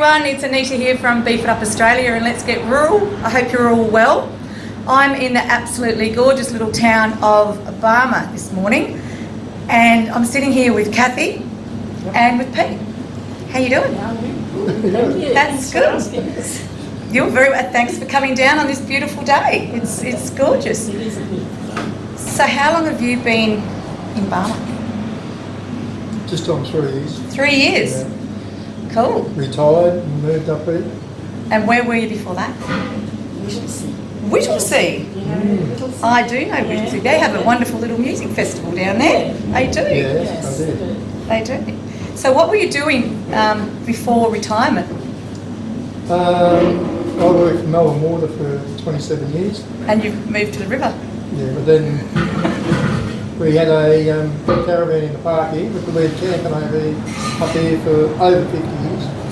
everyone, it's Anita here from Beef It Up Australia and Let's Get Rural. I hope you're all well. I'm in the absolutely gorgeous little town of Barmah this morning and I'm sitting here with Kathy and with Pete. How you doing? That's good. You're very well. Thanks for coming down on this beautiful day. It's gorgeous. So how long have you been in Barmah? Just on 3 years. 3 years? Yeah. Cool. Retired and moved up here. And where were you before that? Whittlesea. I do know Whittlesea. They have a wonderful little music festival down there. They do. Yes, I did. They do. So what were you doing before retirement? I worked for Melbourne Water for 27 years. And you've moved to the river? Yeah, but then we had a caravan in the park here, but we had camping up here for over 50 years.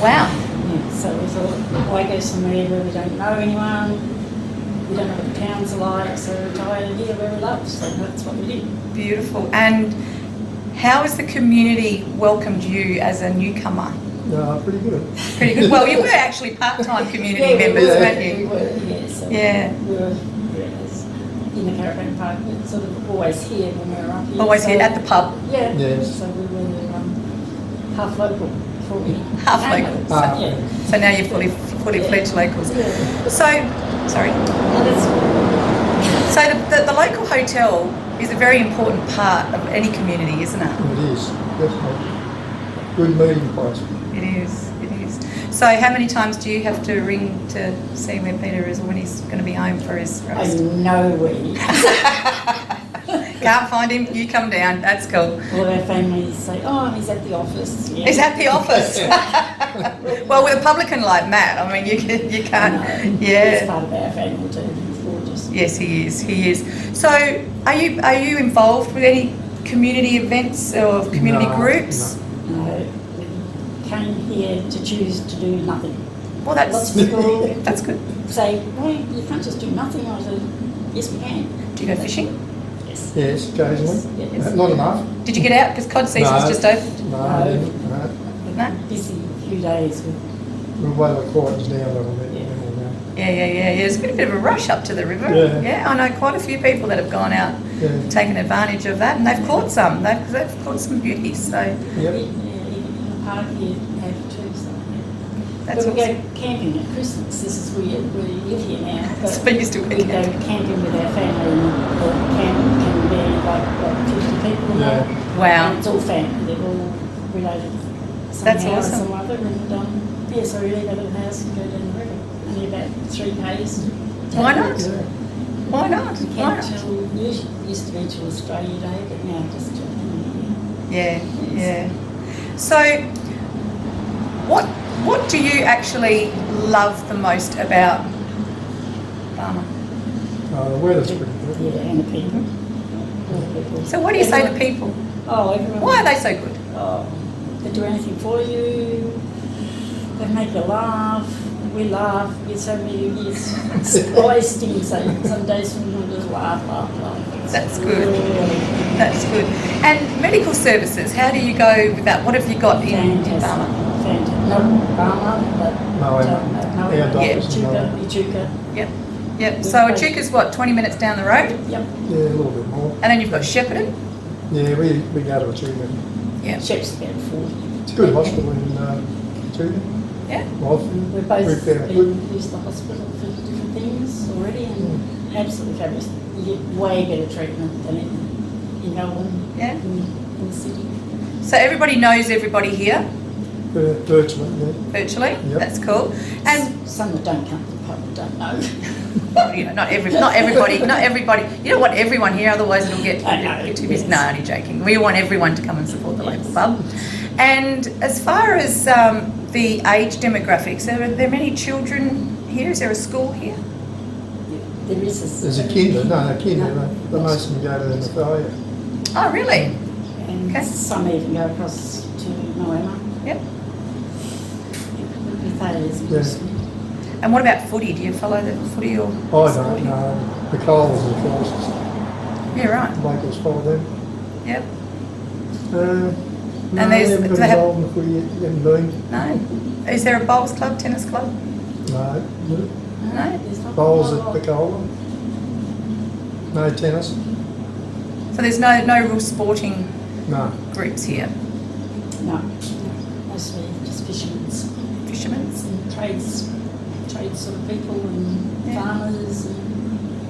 Wow. Yeah, so we thought, why go somewhere where we don't know anyone, we don't know what the towns are like, so we retired here where we love, so that's what we did. Beautiful. And how has the community welcomed you as a newcomer? Pretty good. Pretty good. Well, you were actually part-time community members, weren't you? We were, yeah. So Yeah. We were in the caravan park, but sort of always here when we were up here. Always here at the pub. Yeah. Yes. So we were half local before we Half local. Yeah. So now you're fully fledged locals. Yeah. So, sorry. So the local hotel is a very important part of any community, isn't it? It is, definitely. Good meeting place. It is. So how many times do you have to ring to see where Peter is or when he's going to be home for his I roast? know where he is. Can't find him, you come down, that's cool. All of our families say, oh, he's at the office. Yeah. He's at the office. Well, with a publican like Matt, I mean, you can't, yeah. He's part of our family too, he's gorgeous. Yes, he is. So are you involved with any community events or community groups? No, we came here to choose to do nothing. Well, Lots of people that's good. say, well, you can't just do nothing. I said, yes, we can. Do you go fishing? Yes. Yes, occasionally. Yes. Not enough. Did you get out? Because cod season's just opened. No. No? Busy a few days. We'll wait till it quietens down a little bit. Yeah. There's been a bit of a rush up to the river. Yeah. I know quite a few people that have gone out, taken advantage of that, and they've caught some. They've caught some beauties. So Yep. Yeah, even in the park here, have too. So, that's but we awesome. go camping at Christmas. This is weird. We live here now. But But you still go we go camping. camping with our family, and the camp can be like 50 people. Yeah. Wow. And it's all family. They're all related somehow That's or awesome. some other. And so we leave our little house and go down the river. Only about 3 k's. Why not? Why not? We camped till used to be till Australia Day, but now just till Yeah. So, what do you actually love the most about Barmah? The weather's pretty good. Yeah, and the people. So, what do you say to people? Oh, everyone. Why are they so good? Oh, they do anything for you. They make you laugh. We laugh. We get so many. It's always stinging. So some days we'll just laugh. That's good. That's good. And medical services, how do you go with that? What have you got in Barmah? Fantastic. Not Barmah, but Our doctors. Echuca. Yep. So Echuca's what, 20 minutes down the road? Yep. Yeah, a little bit more. And then you've got Shepparton? Yeah, we go to Echuca. Yeah. Shep's about 40. It's a good hospital in Echuca. Yeah. We've both We've found it good. used the hospital for different things already, and absolutely fabulous. You get way better treatment than in Melbourne, Yeah. in the city. So everybody knows everybody here, Virtually, yeah. virtually. Yep. That's cool. And Some that don't come to the pub don't know. not everybody. You don't want everyone here, otherwise it'll get too busy. No, only joking. We want everyone to come and support the local pub. And as far as the age demographics, are there many children here? Is there a school here? There is There's a kinder, but most of them go to the Nathalia. Oh, really? And Okay. some even go across to Moama. Yep. Yes. And what about footy? Do you follow the footy or? I don't know. The Coles are the closest. Yeah, right. Locals follow them. Yep. No, And they there's, haven't do got they have, involved in the footy yet. They haven't been. no? Is there a bowls club, tennis club? No. No? There's not Bowls a at lot. Picola. No tennis. So there's no real sporting No. groups here? No, mostly just fishermen's Fishermen's? and trades sort of people and Yeah. farmers and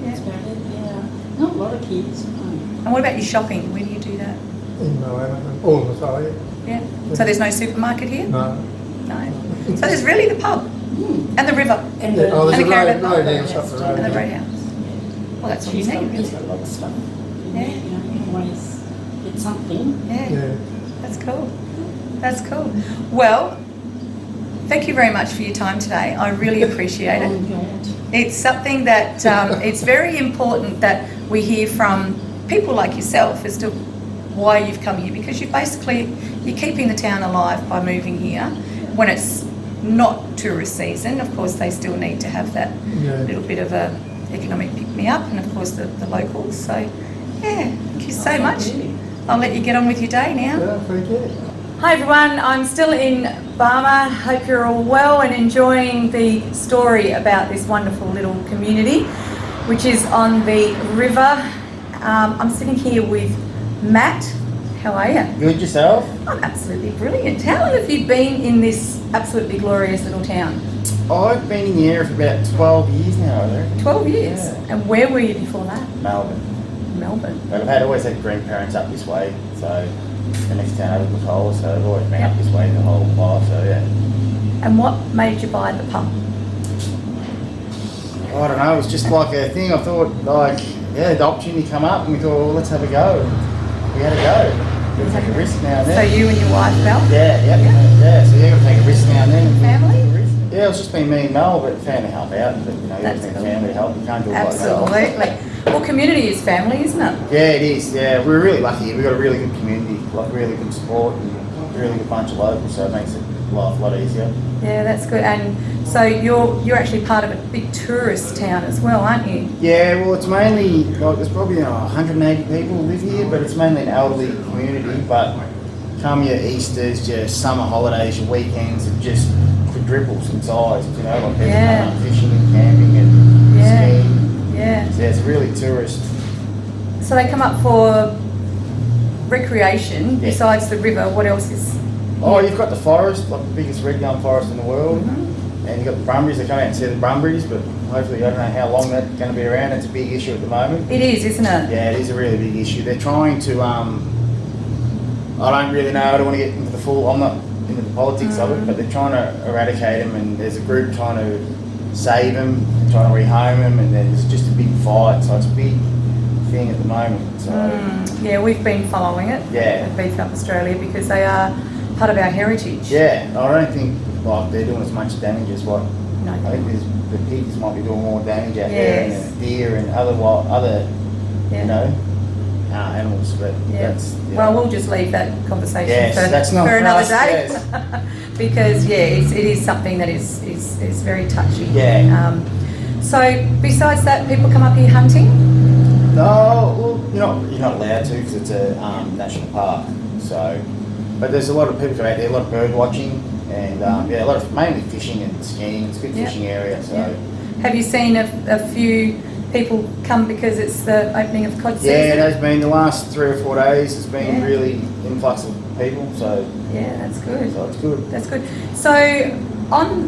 that's Yeah. about it, yeah. Not a lot of kids, no. And what about your shopping? Where do you do that? In Moana. All in Australia. Yeah. So there's no supermarket here? No. No. So there's really the pub and the river And Yeah, oh, and there's the a caravan road park. house up the and the road. roadhouse. Well, that's all you She's need, got, really. he's got a lot of stuff. Yeah. You know, you can always get something. Yeah. Yeah. That's cool. That's cool. Well, thank you very much for your time today. I really appreciate Oh, it. God. It's something that it's very important that we hear from people like yourself as to why you've come here, because you're keeping the town alive by moving here when it's not tourist season. Of course, they still need to have that Yeah. little bit of a economic pick-me-up, and of course the locals. So, yeah, thank you so much. I'll let you get on with your day now. Yeah, thank you. Hi everyone, I'm still in Barmah. Hope you're all well and enjoying the story about this wonderful little community, which is on the river. I'm sitting here with Matt. How are you? Good yourself? I'm absolutely brilliant. How long have you been in this absolutely glorious little town? I've been in the area for about 12 years now, I reckon. 12 years. Yeah. And where were you before that? Melbourne. Melbourne. But I've always had grandparents up this way, so the next town over was Hull, so I've always been up this way the whole life, so yeah. And what made you buy the pub? I don't know, it was just like a thing. I thought, like, yeah, the opportunity come up and we thought, well, let's have a go. We had a go. Got to take a risk now and So then. you and your wife, Mel? Yeah, so you got to take a risk now and then. And Family? take a risk. Yeah, it's just been me and Mel, but family help out. But you know, you That's need cool. family help. You can't do it by yourself. Absolutely. Well, community is family, isn't it? Yeah, it is. Yeah, we're really lucky here. We've got a really good community, like really good support, and a really good bunch of locals, so it makes it life a lot easier. Yeah, that's good. And so you're actually part of a big tourist town as well, aren't you? Yeah, well, it's mainly like there's probably 180 people who live here, but it's mainly an elderly community. But come your Easters, your summer holidays, your weekends, it just quadruples in size. You know, like people Yeah. come out fishing and camping and Yeah. skiing. Yeah. So yeah, it's really tourist. So they come up for recreation. Yeah. Besides the river, what else is? Oh, you've got the forest, like the biggest red gum forest in the world. Mhm. And you've got the brumbies, they come out and see the brumbies, but hopefully I don't know how long that's going to be around. It's a big issue at the moment. It is, isn't it? Yeah, it is a really big issue. They're trying to, I don't really know, I don't want to get into the full, I'm not into the politics of it, but they're trying to eradicate them, and there's a group trying to save them, trying to rehome them, and there's just a big fight, so it's a big thing at the moment. So Yeah, we've been following it. Yeah. At Beef Up Australia, because they are part of our heritage. yeah, I don't think like they're doing as much damage as what No. I think the pigs might be doing more damage out there, Yes. and the deer and other Yeah. you know, animals. But Yeah. that's Well, we'll just leave that conversation Yes, for, that's not for for another us, day. yes. Because it is something that is very touchy. Yeah. So besides that, people come up here hunting. No, well, you're not allowed to because it's a national park. So, but there's a lot of people go out there, a lot of bird watching, and a lot of mainly fishing and skiing. It's a good Yeah. fishing area. So. Yeah. Have you seen a few people come because it's the opening of cod season? Yeah, it has been the last 3 or 4 days. It's been Yeah. really influx of people, so Yeah, that's good. it's good. That's good. So on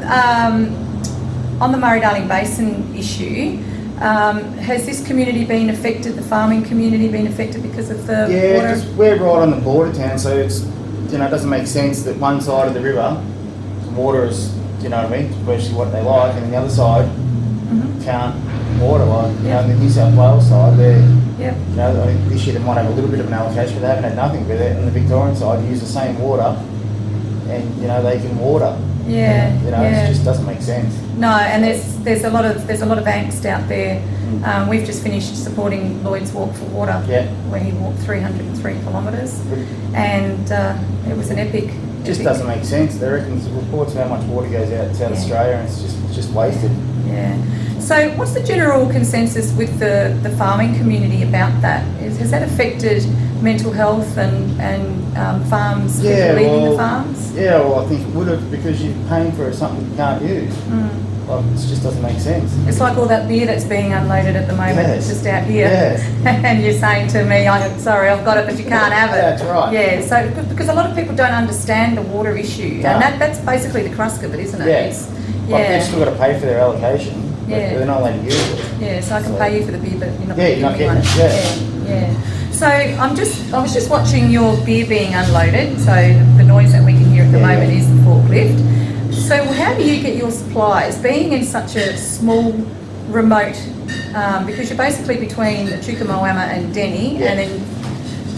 the Murray-Darling Basin issue, has this community been affected, the farming community been affected because of the Yeah, water? because we're right on the border town, so it's it doesn't make sense that one side of the river, the water is what I mean, especially what they like, and the other side Mhm. can't water like Yeah. the New South Wales side. They're Yeah. I think this year they might have a little bit of an allocation, but they haven't had nothing. But on the Victorian side, you use the same water, and they can water. Yeah. It just doesn't make sense. No, and there's a lot of angst out there. We've just finished supporting Lloyd's Walk for Water, Yeah. where he walked 303 kilometres, and it was an epic. Just doesn't make sense. They reckon the reports of how much water goes out in South Yeah. Australia, and it's just wasted. Yeah. So what's the general consensus with the farming community about that? Has that affected mental health and farms, people leaving the farms? Yeah, well, I think it would have, because you're paying for something you can't use. Like, it just doesn't make sense. It's like all that beer that's being unloaded at the moment, Yes. just out here. Yes. And you're saying to me, I'm sorry, I've got it, but you can't have it. That's right. Yeah, so because a lot of people don't understand the water issue, No. and that's basically the crux of it, isn't it? Yeah. It's- Like, they've still got to pay for their allocation, but Yeah. they're not allowed to use it. Yeah, so I can So- pay you for the beer, but you're not Yeah, going you're to not give me getting one. Yeah. So I was just watching your beer being unloaded. So the noise that we can hear at the Yeah, moment yeah. is the forklift. So how do you get your supplies? Being in such a small, remote, because you're basically between Chukamoama and Denny, Yeah. and then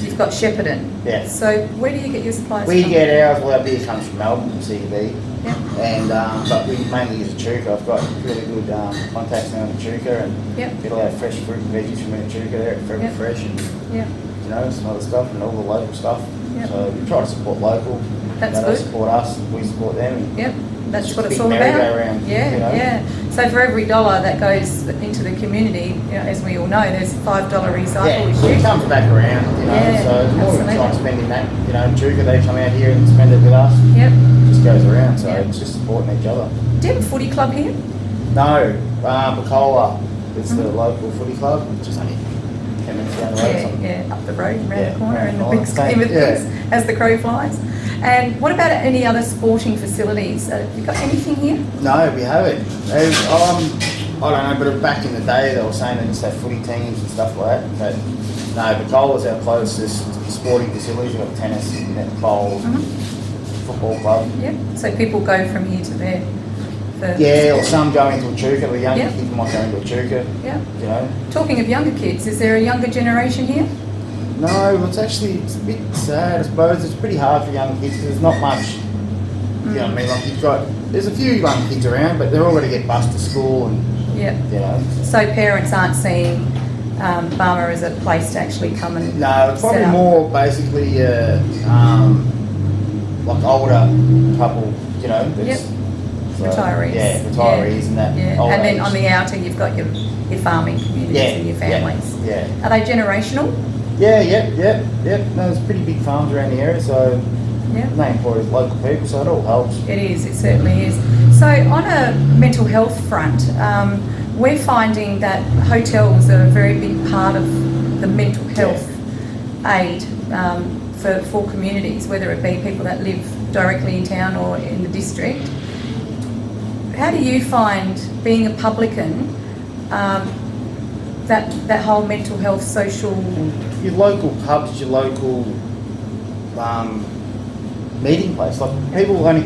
you've got Shepparton. Yeah. So where do you get your supplies We from? get ours, well, our beer comes from Melbourne, from CB, Yeah. and but we mainly use Echuca. I've got really good contacts now with Echuca, and Yep. get all our fresh fruit and veggies from Echuca there at Forever Yep. Fresh, and Yeah. you know, some other stuff, and all the local stuff. Yep. So we try to support local. That's you know, good. They support us, and we support them. And Yep, that's Just what it's big all about. merry-go-round, Yeah, you know. yeah. So for every dollar that goes into the community, you know, as we all know, there's $5 recycle yeah, issue. it comes back around, you know. Yeah, so the more we try absolutely. and spend in that, you know, Echuca, they come out here and spend it with us. Yep. It just goes around. So Yeah. it's just supporting each other. Do you have a footy club here? No, Bacola. It's the Mhm. local footy club, which is only 10 minutes down the road. or Yeah, something. yeah, up the road, around Yeah, the corner, around in the the big corner. scheme of Yeah. things, as the crow flies. And what about any other sporting facilities? Have you got anything here? No, we haven't. I don't know, but back in the day they were saying they just had footy teams and stuff like that. But no, Bacola's our closest sporting facilities. We've got tennis, netball, football club. Yep. So people go from here to there. For Yeah, or some go into Echuca. The younger Yeah. kids might go into Echuca. Yeah. You know. Talking of younger kids, is there a younger generation here? No, it's a bit sad, I suppose. It's pretty hard for young kids because there's not much. You know what I mean? Like there's a few young kids around, but they're all going to get bused to school, and Yeah. you know. So parents aren't seeing Barmah as a place to actually come and No, it's probably set up. more basically like older couple, you know. Yep. So, Retirees. Yeah, retirees and that. Yeah. old And then age. on the outer you've got your farming communities and your families. Yeah. Are they generational? Yeah, yep. No, there's pretty big farms around the area, so Yeah. they employ local people, so it all helps. It is, it certainly is. So on a mental health front, we're finding that hotels are a very big part of the mental health aid for communities, whether it be people that live directly in town or in the district. How do you find, being a publican, that whole mental health social... Your local pubs, your local meeting place. Like people might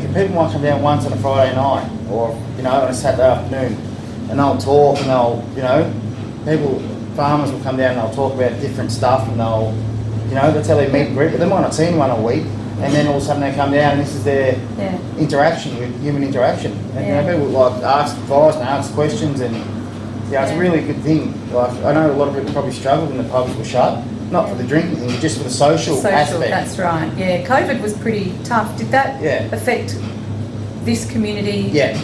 come down once on a Friday night, or you know, on a Saturday afternoon, and they'll talk, and farmers will come down and they'll talk about different stuff, and that's how they meet and greet. But they might not see anyone a week, and then all of a sudden they come down, and this is their interaction with human interaction. And people like ask advice and ask questions, and it's a really good thing. Like I know a lot of people probably struggled when the pubs were shut. Not for the drinking thing, just for the social aspect. That's right. Yeah, COVID was pretty tough. Did that affect this community? Yeah,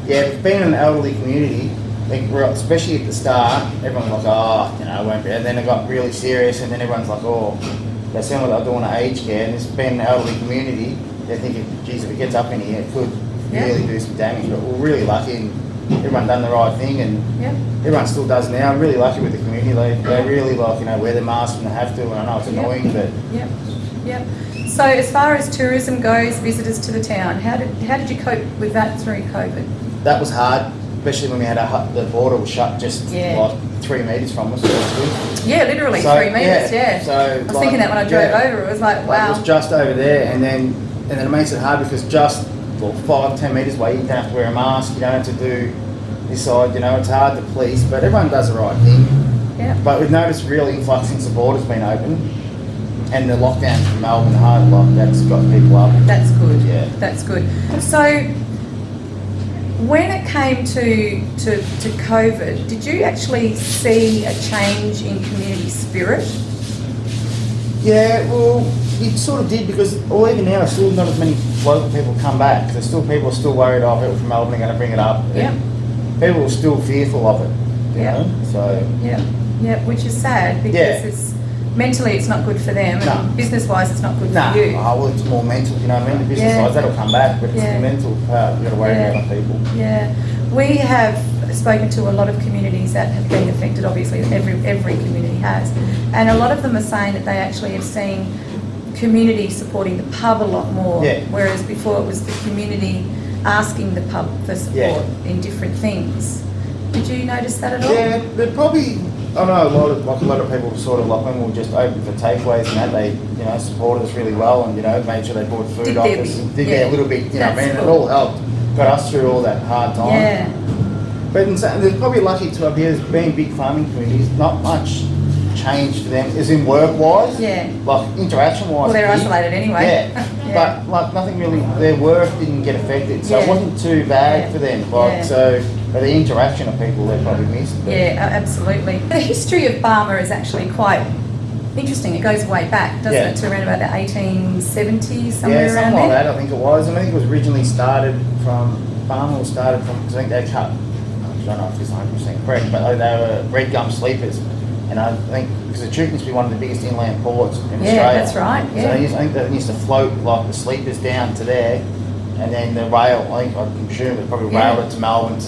being an elderly community, especially at the start, everyone was like, it won't be. And then it got really serious, and then everyone's like, they sound like they're doing aged care. And this being an elderly community, they're thinking, geez, if it gets up in here, it could really do some damage. But we're really lucky, and everyone done the right thing, and everyone still does now. I'm really lucky with the community. They really wear their masks when they have to, and I know it's annoying, but... Yep. So as far as tourism goes, visitors to the town, how did you cope with that through COVID? That was hard, especially when we had the border was shut just like 3 metres from us. Yeah, literally So, 3 metres, So I was thinking that when I drove over, it was like, wow. It was just over there, and then it makes it hard because just 5-10 metres away, you don't have to wear a mask, you don't have to do this side, it's hard to police, but everyone does the right thing. Yeah. But we've noticed real influx since the border's been open, and the lockdown from Melbourne hard lock, that's got people up. That's good. Yeah. That's good. So when it came to COVID, did you actually see a change in community spirit? Yeah, well, it sort of did because, even now, still not as many local people come back. There's still people are still worried, people from Melbourne are going to bring it up. Yeah. people are still fearful of it. You Yeah. know? So Yeah, which is sad because Yeah. it's mentally it's not good for them, No. and business-wise it's not good nah, for you. well, it's more mental. You know what I mean? The business Yeah. wise, that'll come back, but it's Yeah. the mental part. You got to worry Yeah. about people. Yeah, we have spoken to a lot of communities that have been affected. Obviously, every community has, and a lot of them are saying that they actually have seen community supporting the pub a lot more, Yeah. whereas before it was the community asking the pub for support in different things. Did you notice that at all? Yeah, they're probably. I know a lot of people sort of like when we were just open for takeaways and that they supported us really well and made sure they brought food Did off their us bit, and did yeah. a little bit. You know what I mean? That's It all helped, got us through all that hard time. Yeah, But they're probably lucky to have here as being big farming communities. Not much change for them, as in work-wise. Yeah. Like interaction-wise. well, they're here. isolated anyway. Yeah. But like nothing really, their work didn't get affected, so it Yeah. wasn't too bad Yeah. for them. Like Yeah. so, but the interaction of people they probably missed. But Absolutely. The history of Barmah is actually quite interesting. It goes way back, doesn't Yeah. it, to around about the 1870s, somewhere yeah, around something like there? that. I think it was. And I think it was originally started from Barmah was started from because I think they cut. I don't know if this is 100% correct, but they were red gum sleepers. And I think because the Truke used to be one of the biggest inland ports in Yeah, Australia. that's right, So yeah. I think they used to float like the sleepers down to there, and then the rail. I think I presume they probably Yeah. railed it to Melbourne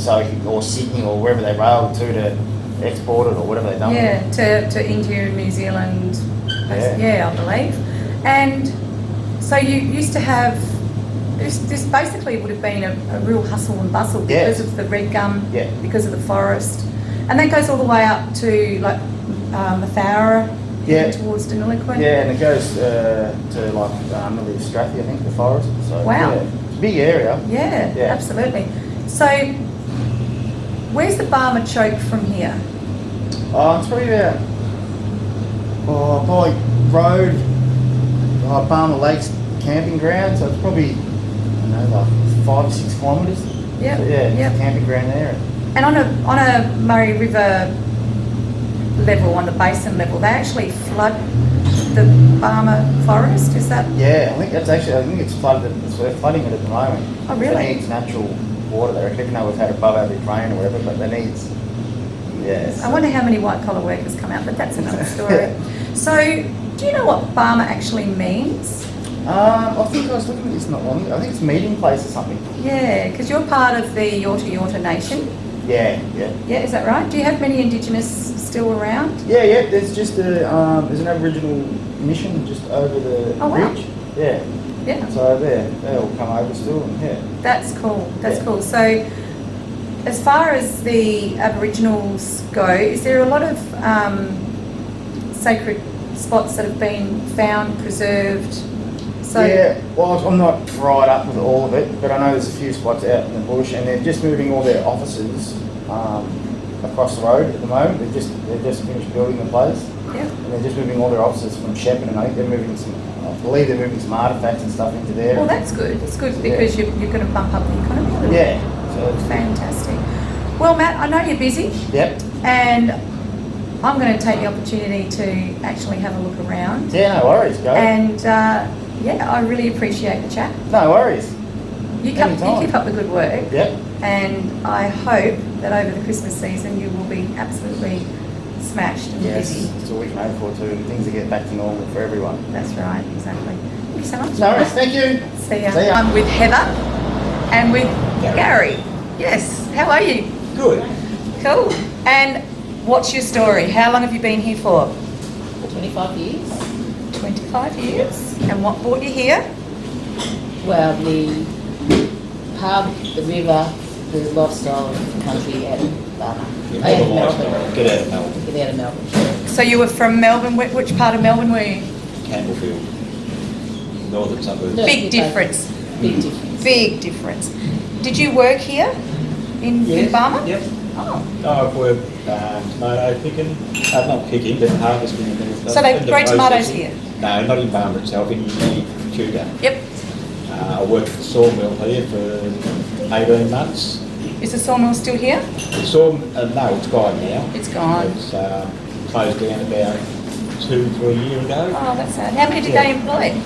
or Sydney or wherever they railed to export it or whatever they done. with it. Yeah, to India and New Zealand, Yeah. I believe. And so you used to have, this basically would have been a real hustle and bustle Yeah. because of the red gum, Yeah. because of the forest. And that goes all the way up to like Mathara, Yeah. towards Deniliquin. Yeah, and it goes to like nearly Strathie, I think, the forest. So, Wow. Yeah, it's a big area. Yeah, Yeah. absolutely. So, where's the Barmah choke from here? It's probably about probably road, Barmah Lakes camping ground. So it's probably like 5 or 6 kilometres. Yep, So, yeah, it's yep. a camping ground there. And on a Murray River level, on the basin level, they actually flood the Barmah forest. Is that? Yeah, I think it's flooded. They're flooding it at the moment. Oh, really? It needs natural water. They reckon, even though we've had above average rain or whatever, but they needs. Yeah. I wonder how many white collar workers come out, but that's another story. So, do you know what Barmah actually means? I think I was looking at this not long ago. I think it's meeting place or something. Yeah, because you're part of the Yorta Nation. Yeah. Yeah, is that right? Do you have many Indigenous still around? Yeah. There's just there's an Aboriginal mission just over the Oh, wow. bridge. Yeah. Yeah. So they all come over still, and yeah. That's cool. That's Yeah. cool. So, as far as the Aboriginals go, is there a lot of sacred spots that have been found, preserved? So, Yeah, well, I'm not right up with all of it, but I know there's a few spots out in the bush, and they're just moving all their offices across the road at the moment. They've just finished building the place, yeah. and they're just moving all their offices from Shepparton, and I think they're moving I believe they're moving some artefacts and stuff into there. Well, that's good. It's good because you're going to bump up the economy a little bit. Yeah. So it's Fantastic. Well, Matt, I know you're busy, Yep. and I'm going to take the opportunity to actually have a look around. Yeah, no worries, go. And yeah, I really appreciate the chat. No worries. You Anytime. keep up the good work. Yep. And I hope that over the Christmas season you will be absolutely smashed and Yes, busy. it's all we can hope for too. Things will get back to normal for everyone. That's right, exactly. Thank you so much. No worries, thank you. See ya. See ya. I'm with Heather and with Gary. Yes, how are you? Good. Cool. And what's your story? How long have you been here for? 25 years. 25 years. And what brought you here? Well, the pub, the river, the lifestyle of the country at Barmah. Yeah, Out of Melbourne lifestyle. Melbourne. Get out of Melbourne. Get out of Melbourne. So you were from Melbourne. Which part of Melbourne were you? Campbellfield. Northern suburbs. No. Big difference. Big difference. Big difference. Did you work here in Barmah? Yep. Oh. I've worked tomato picking, not picking, but harvesting and things. So they And grow tomatoes processing. here? No, not in Barmah itself, in Tudor. Yep. I worked at the sawmill here for 18 months. Is the sawmill still here? The sawmill, no, it's gone now. It's gone. It's closed down about 2-3 years ago. Oh, that's sad. How many did Yeah. they employ?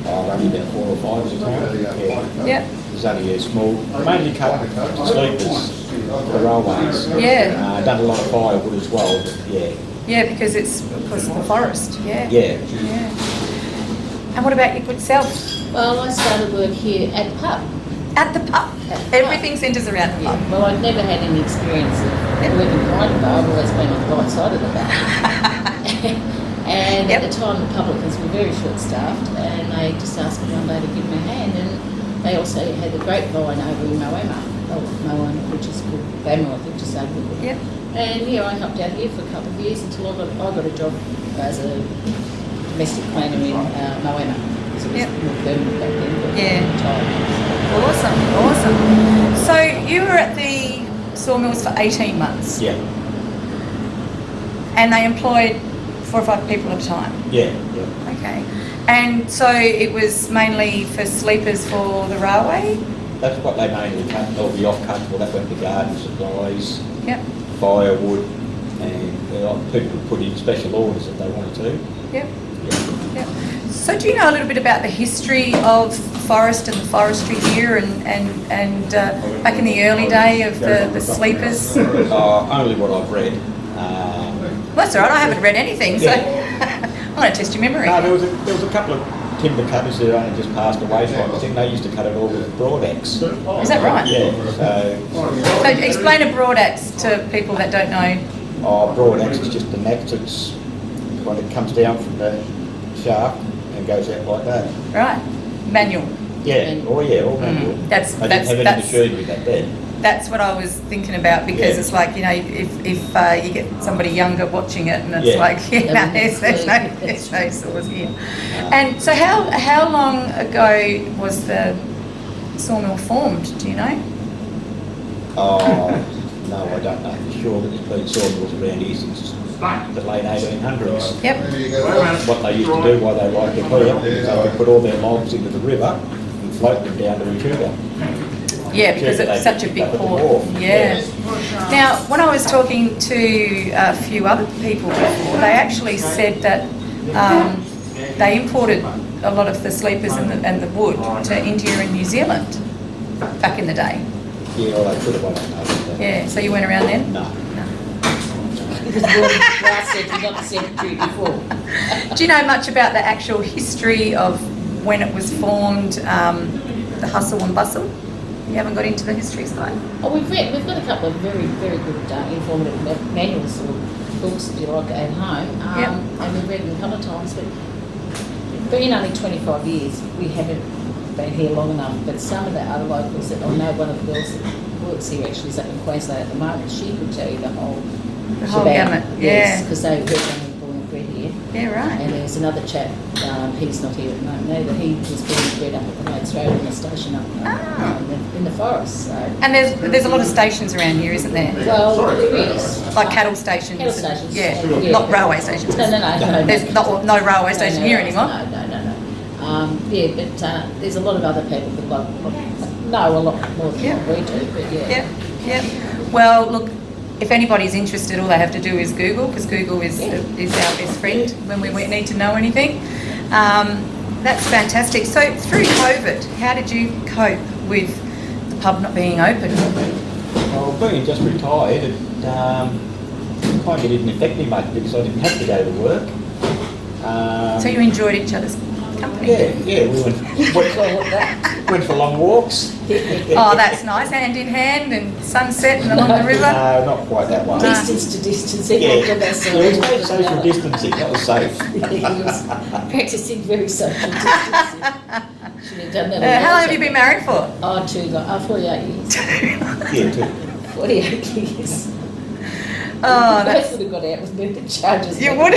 Only about 4 or 5 at a time. Yeah. Yep. There's only a small, mainly cut sleepers for the railways. Yeah. Done a lot of firewood as well, but yeah. Yeah, because it's of course the forest. Yeah. Yeah. Yeah. And what about your good self? Well, I started work here at the pub. At the pub. At the pub. Everything centres around the Yeah. pub. Well, I'd never had any experience of working behind the bar. I've always been on the right side of the bar. And Yep. at the time, the Publicans were very short-staffed, and they just asked me one day to give them a hand. And they also had the grapevine over in Moama, which is called Barmah, I think, just over there. Yep. And yeah, I helped out here for a couple of years until I got a job as a domestic cleaner in Moama. So it was Yep. more permanent back then. But Yeah. retired. Awesome. So you were at the sawmills for 18 months, Yeah. and they employed 4 or 5 people at a time. Yeah. Yeah. Okay. And so it was mainly for sleepers for the railway? That's what they mainly cut, or the off-cut, well, that went to garden supplies, Yep. firewood, and people would put in special orders if they wanted to. Yep. Yeah. Yep. So do you know a little bit about the history of forest and the forestry here and back in the early day of the sleepers? Only what I've read. Well, that's all right, I haven't read anything, so I'm going to test your memory. No, there was a couple of timber cutters that only just passed away from. I think they used to cut it all with broad axe. Is that right? Yeah. So explain a broad axe to people that don't know. Broad axe is just an axe that's when it comes down from the shaft and goes out like that. Right. Manual. Yeah. Oh yeah, all manual. That's I didn't have any machinery back then. That's what I was thinking about, because Yeah. it's like, you know, if you get somebody younger watching it, and it's Yeah. like, there's no saws here. And so how long ago was the sawmill formed? Do you know? Oh, no, I don't know for sure, but there's been sawmills around here since the late 1800s. Yep. What they used to do while they liked it here is they would put all their logs into the river and float them down to Echuca. Yeah, because it's such a big Up at the port. wharf. Yeah. Now, when I was talking to a few other people before, they actually said that they imported a lot of the sleepers and the wood to India and New Zealand back in the day. Yeah, well, they could have, I don't know. Yeah, so you went around then? No. Because we were last century, not the century before. Do you know much about the actual history of when it was formed, the hustle and bustle? You haven't got into the history side? Oh, we've got a couple of very, very good informative manuals or books, if you like, at home. Yep. And we've read them a couple of times, but being only 25 years, we haven't been here long enough. But some of the other locals that I know, one of the girls that works here actually is up in Queensland at the moment, she could tell you the whole gamut, Yes, yeah. because they work on born and bred here. Yeah, right. And there's another chap, he's not here at the moment either, he was born and bred up at the Mates Road in the station up in the forest. So. And there's a lot of stations around here, isn't there? Well, there is. Like cattle stations. Cattle stations. Yeah, Yeah. not railway stations. No. There's no railway station here anymore. No. Yeah, but there's a lot of other people that know a lot more than what we do, but yeah. Yep. Well, look, if anybody's interested, all they have to do is Google, because Google is our best friend when we need to know anything. That's fantastic. So through COVID, how did you cope with the pub not being open? Well, being just retired, it kind of didn't affect me much because I didn't have to go to work. So you enjoyed each other's company? Yeah, we went for long walks. Oh, that's nice. Hand in hand and sunset and along the river. No, not quite that one. Distance to distance, Yeah, everyone there was no social distancing, that was safe. He was practising very social distancing. Should have done that. How long have you been married for? Oh, 48 years. Yeah, too. 48 years. Oh, I that's... would have got out with murder charges. You would?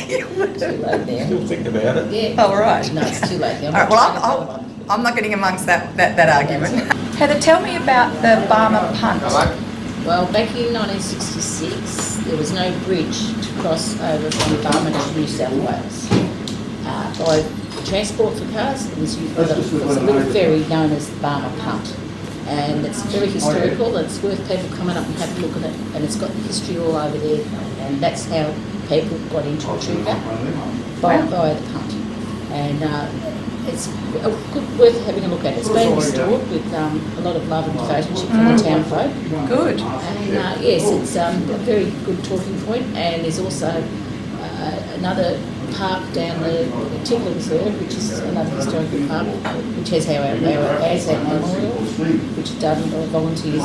You would. Too late now. Still thinking about it. Yeah. Oh, right. No, it's too late now. All right, well, I'm not getting amongst that argument. Heather, tell me about the Barmah punt. Well, back in 1966, there was no bridge to cross over from Barmah to New South Wales. By transport for cars, it was used a little ferry known as the Barmah punt. And it's very historical, it's worth people coming up and have a look at it, and it's got history all over there, and that's how people got into Echuca, via the punt. And it's worth having a look at. It's been restored with a lot of love and devotion from the town folk. Good. And yes, it's a very good talking point, and there's also another park down the Tickler Reserve, which is another historical park, which has our ASAP memorial, which is done by volunteers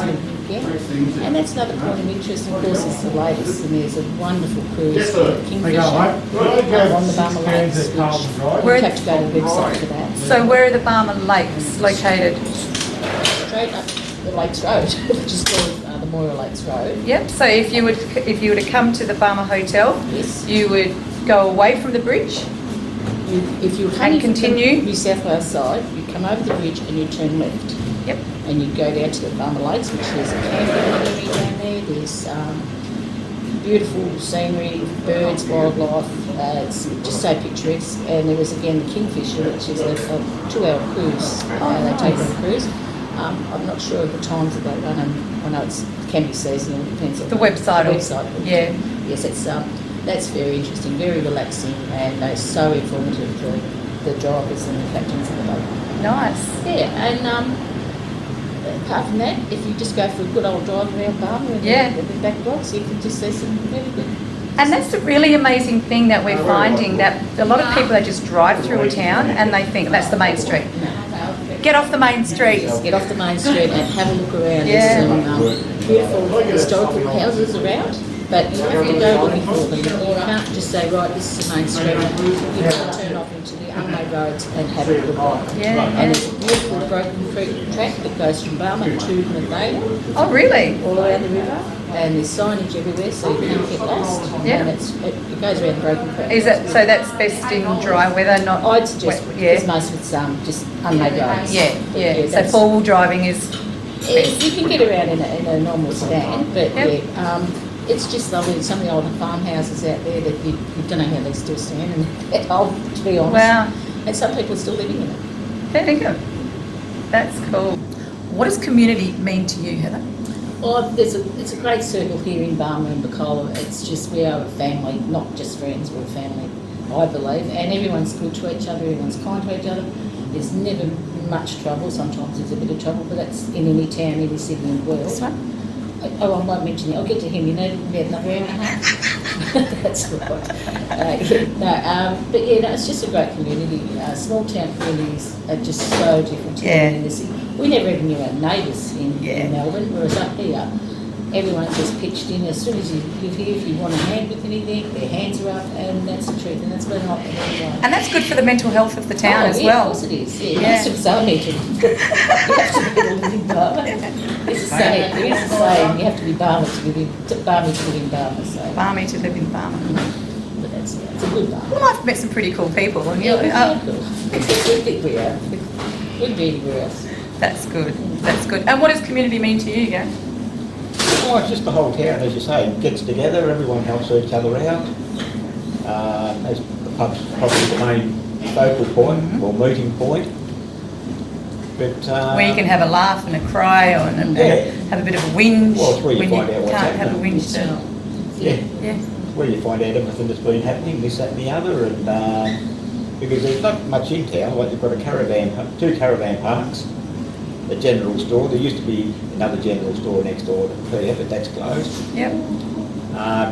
and that's another point of interest. Of course, is the latest, and there's a wonderful cruise for Kingfisher on the Barmah Lakes, which you have to go to the website for that. So where are the Barmah Lakes located? Straight up the Lakes Road, which is called the Moira Lakes Road. Yep. So if you were to come to the Barmah Hotel, Yes. you would go away from the bridge. If you were And coming continue. from the New South Wales side, you come over the bridge and you turn left. Yep. And you go down to the Barmah Lakes, which is a camping area down there. There's beautiful scenery, birds, wildlife. It's just so picturesque. And there is again the Kingfisher, which is a 2-hour cruise. They take on a cruise. I'm not sure of the times that they run, and I know it can be seasonal. It depends on The website. The website. Yeah. Yes, that's very interesting, very relaxing, and they're so informative for the drivers and the captains of the boat. Nice. Yeah, and apart from that, if you just go for a good old drive around Barmah and the back blocks, you can just see some really good. And that's the really amazing thing that we're finding, that a lot of people, they just drive through a town and they think that's the main street. Get off the main street. Just get off the main street and have a look around. Yeah. There's some beautiful historical houses around, but you have to go looking for them. You can't just say, right, this is the main street. You've got to turn off into the unmade roads and have a look around. Yeah. And it's a beautiful broken creek track that goes from Barmah to Mathalia, Oh, really? all around the river, and there's signage everywhere so you can't get lost. Yeah. And it goes around the broken creek. Is it, so that's best in dry weather, not I'd suggest, wet? because most of it's just unmade roads. Yeah, But yeah. So that's- four-wheel driving is You can get around in a normal sedan, but Yep. it's just lovely. Some of the older farmhouses out there that you don't know how they still stand, and they're old, to be honest. Wow. And some people are still living in it. very good. That's cool. What does community mean to you, Heather? Well, it's a great circle here in Barmah and Bacola. It's just, we are a family, not just friends, we're a family, I believe. And everyone's good to each other, everyone's kind to each other. There's never much trouble. Sometimes there's a bit of trouble, but that's in any town, any city in the world. This one? Oh, I won't mention it. I'll get to him. You know, about another hour and a half. That's right. But yeah, no, it's just a great community. Small town communities are just so different to Yeah. in the city. We never even knew our neighbours in Melbourne, whereas up here, everyone just pitched in. As soon as you live here, if you want a hand with anything, their hands are up, and that's the truth. And that's been like that everyone. And that's good for the mental health of the town as yeah, well. Of course it is. Yeah, Yeah. most of us are mental. You have to be able to live in Barmah. It's a saying. There is a saying. You have to be Barmah to live in Barmah to live in Barmah. So, Barmy to live in Barmah. but it's a good Barmah. Well, I've met some pretty cool people. And Yeah, we oh, cool. We think we are. We'd be anywhere else. that's good. That's good. And what does community mean to you, Gary? Oh, it's just the whole town, as you say, gets together, everyone helps each other out. As the pub's probably the main focal point or meeting point. But Where you can have a laugh and a cry or and have a bit of a whinge Well, it's where you when find out what's can't have a happening. whinge to. yeah, Yeah. where you find out everything that's been happening, this, that, and the other, and because there's not much in town. Like you've got two caravan parks, a general store. There used to be another general store next door to Peter, but that's closed Yep.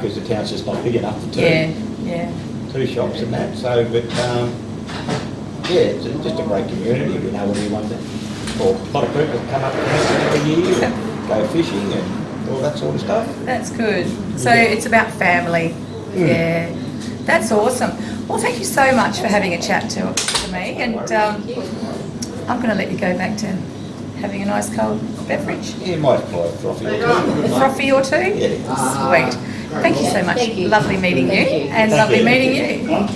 because the town's just not big enough for Yeah. Yeah. two shops and that. So, but yeah, it's just a great community. We know everyone. Well, a lot of people come up to us every year, go fishing and all that sort of stuff. That's good. So Yeah. it's about family. Yeah. That's awesome. Well, thank you so much for having a chat to me, and I'm going to let you go back to having a nice cold beverage. Yeah, might apply a frothy or two. A frothy or two? Yeah. Sweet. Thank you so much. Thank you. Lovely meeting Thank you, you. and Thank lovely you. meeting you.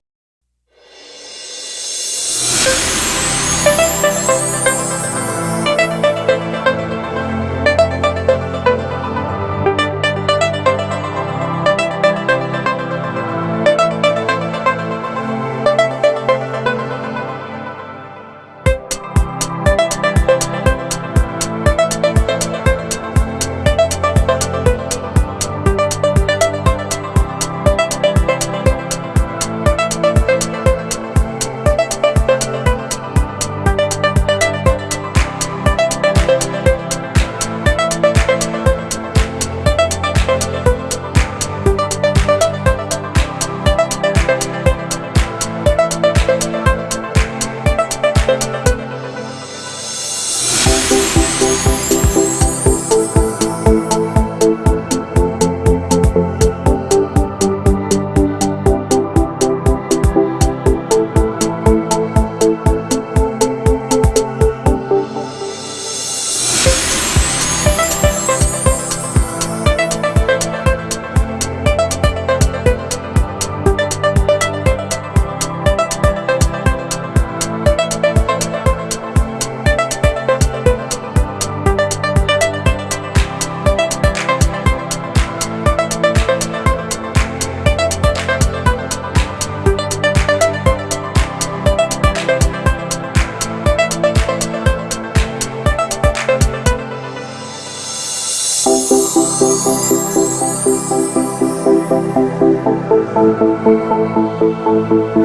Bye.